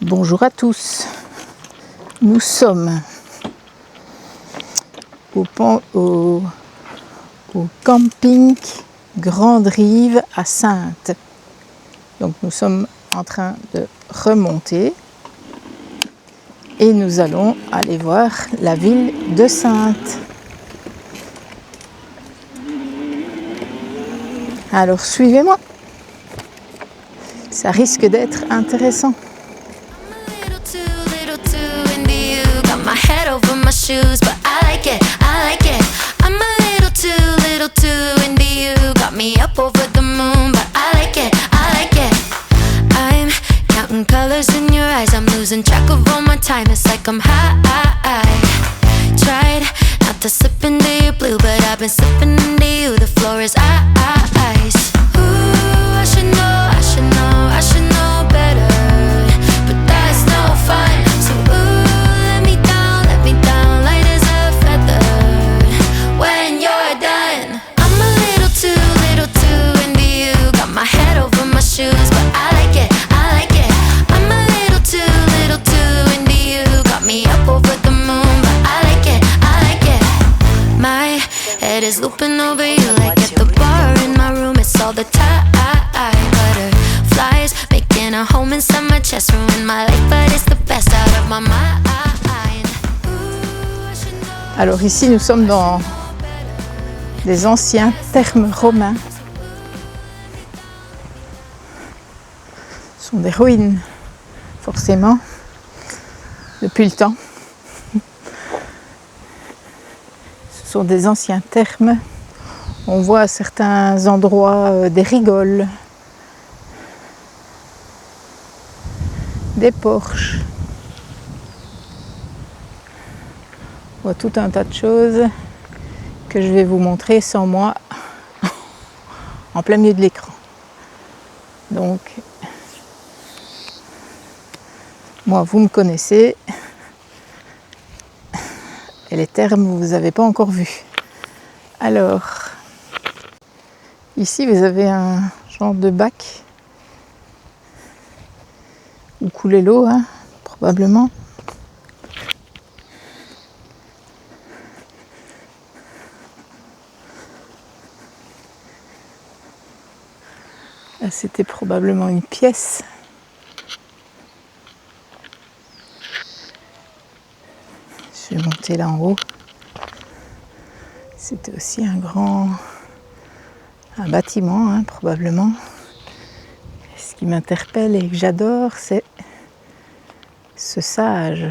Bonjour à tous, nous sommes au camping Grande Rive à Saintes. Donc nous sommes en train de remonter et nous allons aller voir la ville de Saintes. Alors suivez-moi, ça risque d'être intéressant. My head over my shoes, but I like it, I like it. I'm a little too into you. Got me up over the moon, but I like it, I like it. I'm counting colors in your eyes. I'm losing track of all my time. It's like I'm high. Tried not to slip into your blue, but I've been slipping into you. The floor is ice. Ooh, I should know, I should know, I should know better, but that's no fun. So ooh, my head over my shoes, but I like it, I like it. I'm a little too into you. Got me up over the moon, but I like it, I like it. My head is looping over you like at the bar in my room. It's all the time. Butterflies making a home inside my chest, ruin my life, but it's the best out of my mind. Alors ici nous sommes dans les anciens thermes romains. Ce sont des ruines, forcément, depuis le temps. Ce sont des anciens thermes. On voit à certains endroits des rigoles, des porches. On voit tout un tas de choses que je vais vous montrer sans moi en plein milieu de l'écran. Donc, moi, vous me connaissez, et les termes, vous n'avez pas encore vus. Alors, ici, vous avez un genre de bac où coulait l'eau, hein, probablement. Là, c'était probablement une pièce. Je vais monter là en haut. C'était aussi un bâtiment, hein, probablement. Et ce qui m'interpelle et que j'adore, c'est ce sage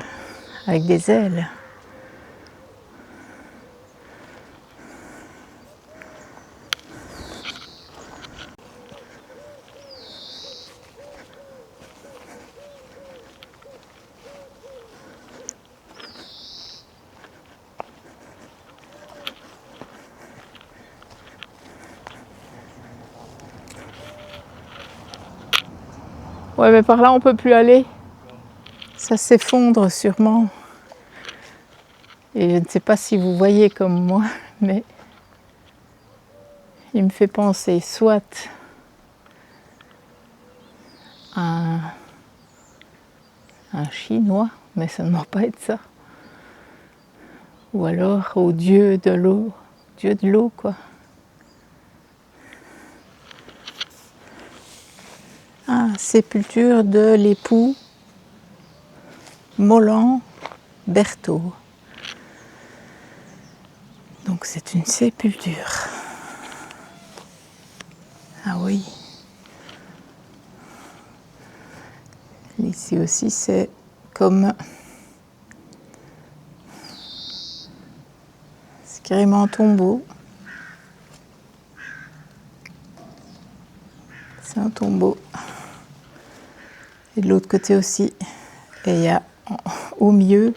avec des ailes. Ouais, mais par là, on ne peut plus aller. Ça s'effondre sûrement. Et je ne sais pas si vous voyez comme moi, mais il me fait penser soit à un Chinois, mais ça ne doit pas être ça. Ou alors au dieu de l'eau, quoi. Ah, sépulture de l'époux Molland Berthaud. Donc c'est une sépulture. Ah oui. Ici aussi c'est comme... C'est carrément un tombeau. C'est un tombeau. Et de l'autre côté aussi. Et il y a au milieu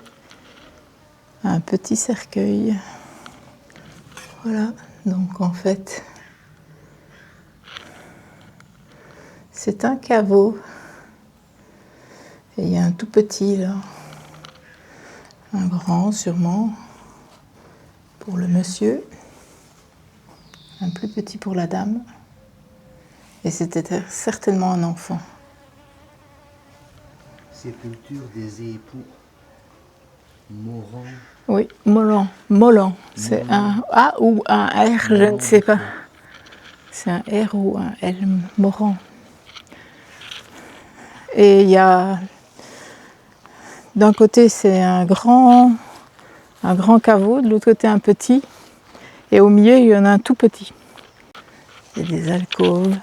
un petit cercueil. Voilà, donc en fait, c'est un caveau. Et il y a un tout petit là. Un grand sûrement pour le monsieur. Un plus petit pour la dame. Et c'était certainement un enfant. Sépulture des époux Morand. Oui, Mollan. Mollan. C'est un A ou un R, je ne sais pas. C'est un R ou un L, Morand. Et il y a... D'un côté, c'est un grand caveau, de l'autre côté, un petit. Et au milieu, il y en a un tout petit. Il y a des alcôves.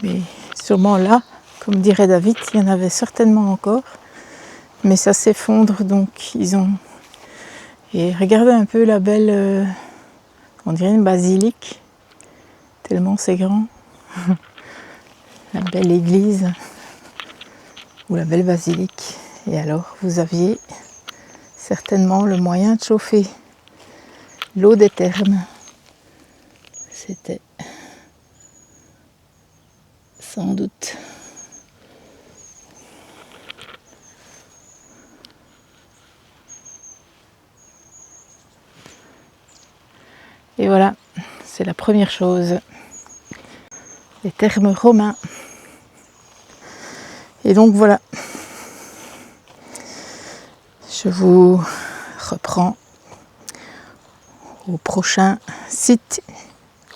Mais sûrement là, comme dirait David, il y en avait certainement encore. Mais ça s'effondre, donc ils ont... Et regardez un peu la belle... on dirait une basilique, tellement c'est grand. La belle église, ou la belle basilique. Et alors, vous aviez certainement le moyen de chauffer l'eau des thermes. C'était sans doute. Et voilà, c'est la première chose. Les thermes romains. Et donc voilà. Je vous reprends au prochain site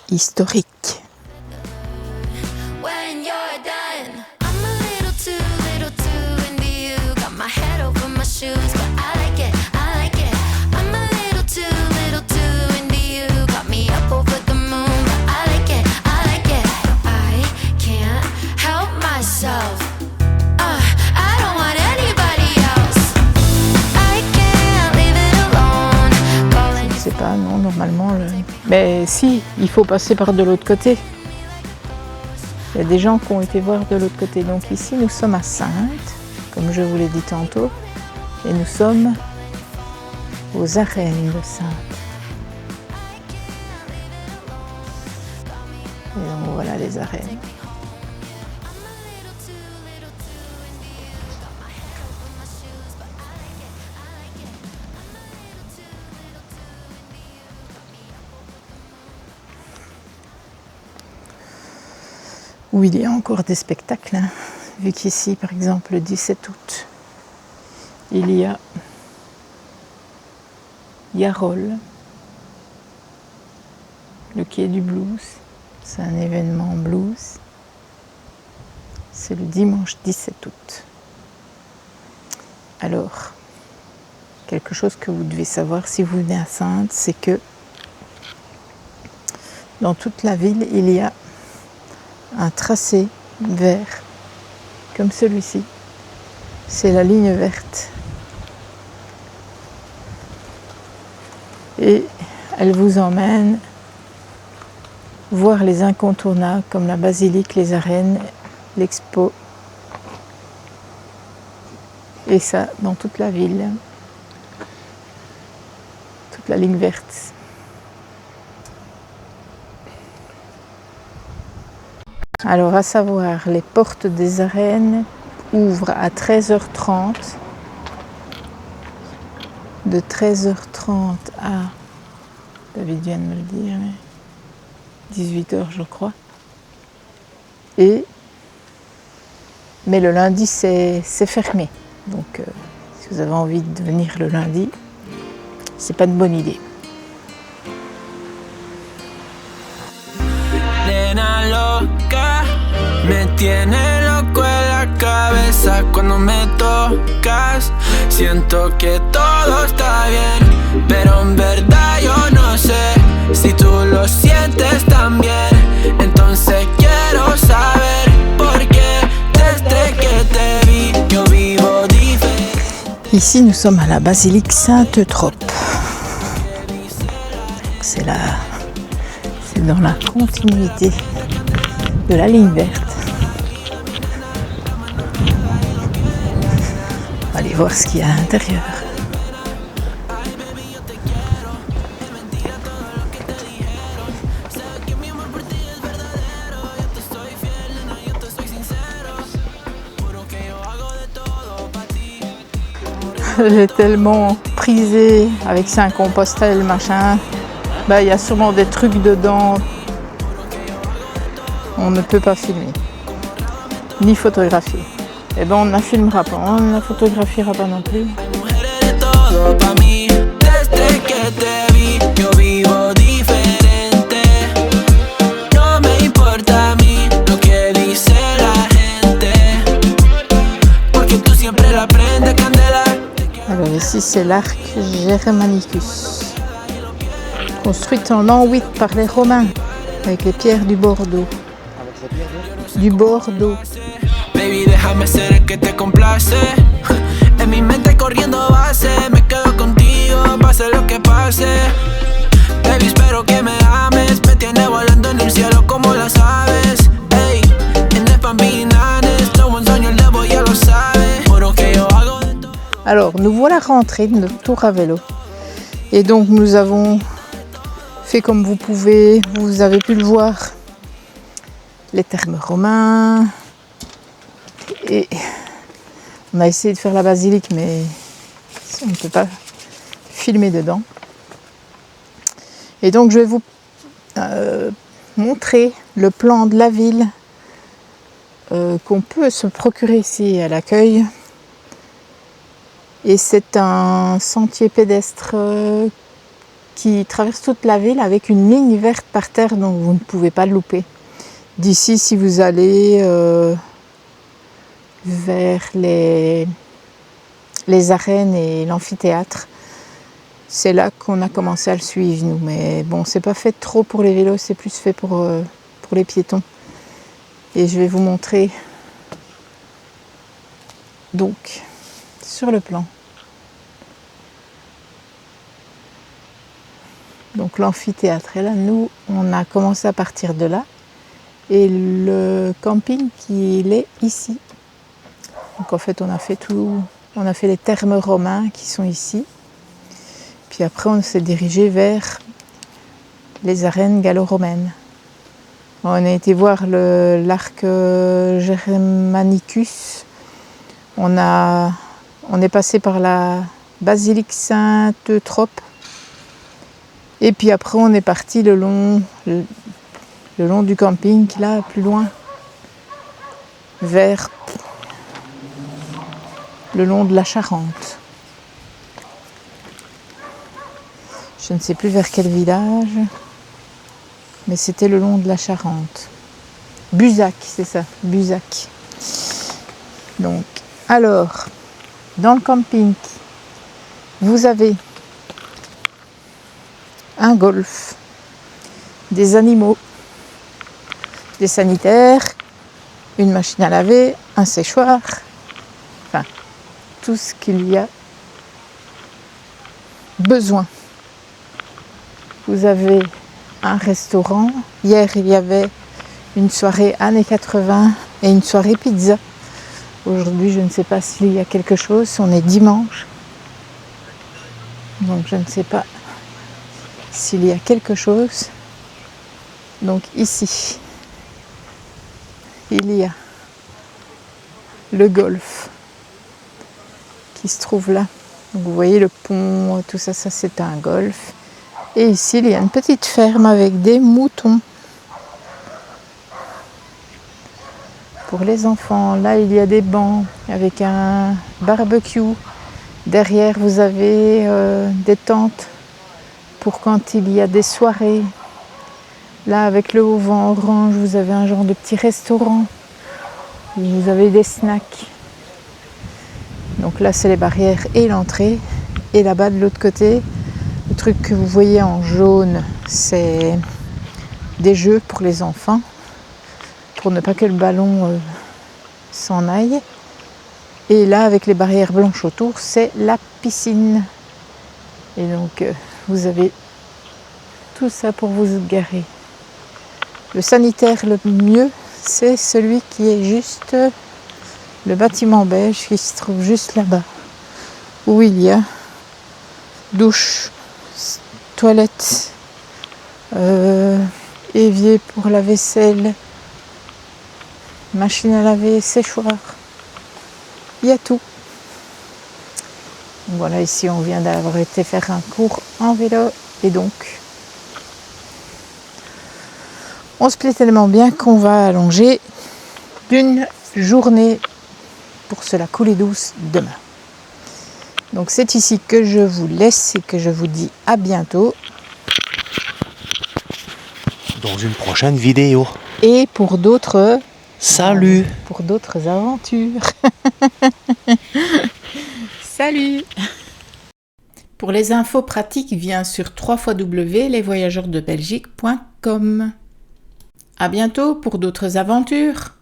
historique. When you're done, I'm a little too into you. Got my head over my shoes, but I like it, I like it. I'm a little too into you. Got me up over the moon, but I like it, I like it. I can't help myself. I don't want anybody else. I can't leave it alone. Calling. Je sais pas, non, normalement... Mais si, il faut passer par de l'autre côté. Il y a des gens qui ont été voir de l'autre côté. Donc ici, nous sommes à Saintes, comme je vous l'ai dit tantôt. Et nous sommes aux arènes de Saintes. Et donc voilà les arènes. Où il y a encore des spectacles, hein. Vu qu'ici, par exemple, le 17 août, il y a Yarol, le quai du blues. C'est un événement blues. C'est le dimanche 17 août. Alors, quelque chose que vous devez savoir si vous venez à Saintes, c'est que dans toute la ville, il y a un tracé vert comme celui-ci. C'est la ligne verte. Et elle vous emmène voir les incontournables comme la basilique, les arènes, l'expo. Et ça dans toute la ville. Toute la ligne verte. Alors, à savoir, les portes des arènes ouvrent à 13h30. De 13h30 à, David vient de me le dire, 18h je crois. Mais le lundi, c'est fermé. Donc, si vous avez envie de venir le lundi, c'est pas une bonne idée. Me tiene loco en la cabeza cuando me tocas. Siento que todo está bien, pero en verdad yo no sé si tú lo sientes también. Entonces quiero saber por qué desde que te vi yo vivo diferente. Ici, nous sommes à la basilique Sainte-Eutrope. C'est dans la continuité de la ligne verte. Allez voir ce qu'il y a à l'intérieur. j'ai tellement prisé avec Saint-Compostelle, machin. Bah, il y a sûrement des trucs dedans. On ne peut pas filmer, ni photographier. Et ben on ne la filmera pas, on ne la photographiera pas non plus. Alors ici c'est l'arc Germanicus, construit en l'an 8 par les Romains, avec les pierres du Bordeaux. Du Bordeaux. Baby, déjame ser el que te complace. En mi mente corriendo base. Me quedo contigo, pase lo que pase. Baby, espero que me ames. Me tiene volando en el cielo como las aves. Ey, tienes pa' mí, nanes. Lo buen sueño el debo, ya lo sabes. Juro que yo hago de todo. Alors, nous voilà rentrés de notre tour à vélo. Et donc, nous avons fait comme vous pouvez. Vous avez pu le voir. Les thermes romains. Et on a essayé de faire la basilique, mais on ne peut pas filmer dedans. Et donc je vais vous montrer le plan de la ville qu'on peut se procurer ici à l'accueil. Et c'est un sentier pédestre qui traverse toute la ville avec une ligne verte par terre, donc vous ne pouvez pas le louper. D'ici, si vous allez vers les arènes et l'amphithéâtre, c'est là qu'on a commencé à le suivre nous. Mais bon, c'est pas fait trop pour les vélos, c'est plus fait pour les piétons. Et je vais vous montrer donc sur le plan. Donc l'amphithéâtre est là, nous on a commencé à partir de là. Et le camping il est ici. Donc en fait on a fait les thermes romains qui sont ici. Puis après on s'est dirigé vers les arènes gallo-romaines. On a été voir l'arc Germanicus. On est passé par la basilique Saint-Eutrope. Et puis après on est parti le long du camping, là plus loin, vers le long de la Charente. Je ne sais plus vers quel village, mais c'était le long de la Charente. Buzac, c'est ça, Buzac. Donc, alors, dans le camping, vous avez un golf, des animaux, des sanitaires, une machine à laver, un séchoir, enfin, tout ce qu'il y a besoin. Vous avez un restaurant. Hier, il y avait une soirée années 80 et une soirée pizza. Aujourd'hui, je ne sais pas s'il y a quelque chose. On est dimanche. Donc, je ne sais pas s'il y a quelque chose. Donc, ici, il y a le golf qui se trouve là. Donc, vous voyez le pont, tout ça, ça c'est un golf. Et ici, il y a une petite ferme avec des moutons. Pour les enfants, là, il y a des bancs avec un barbecue. Derrière, vous avez des tentes pour quand il y a des soirées. Là, avec le auvent orange, vous avez un genre de petit restaurant. Vous avez des snacks. Donc là, c'est les barrières et l'entrée. Et là-bas, de l'autre côté, le truc que vous voyez en jaune, c'est des jeux pour les enfants, pour ne pas que le ballon s'en aille. Et là, avec les barrières blanches autour, c'est la piscine. Et donc, vous avez tout ça pour vous garer. Le sanitaire le mieux, c'est celui qui est juste le bâtiment beige qui se trouve juste là-bas, où il y a douche, toilette, évier pour la vaisselle, machine à laver, séchoir. Il y a tout. Voilà, ici on vient d'avoir été faire un cours en vélo et donc on se plaît tellement bien qu'on va allonger d'une journée pour se la couler douce demain. Donc c'est ici que je vous laisse et que je vous dis à bientôt. Dans une prochaine vidéo. Et pour d'autres... Salut! Pour d'autres aventures. Salut! Pour les infos pratiques, viens sur www.lesvoyageurdebelgique.com. À bientôt pour d'autres aventures.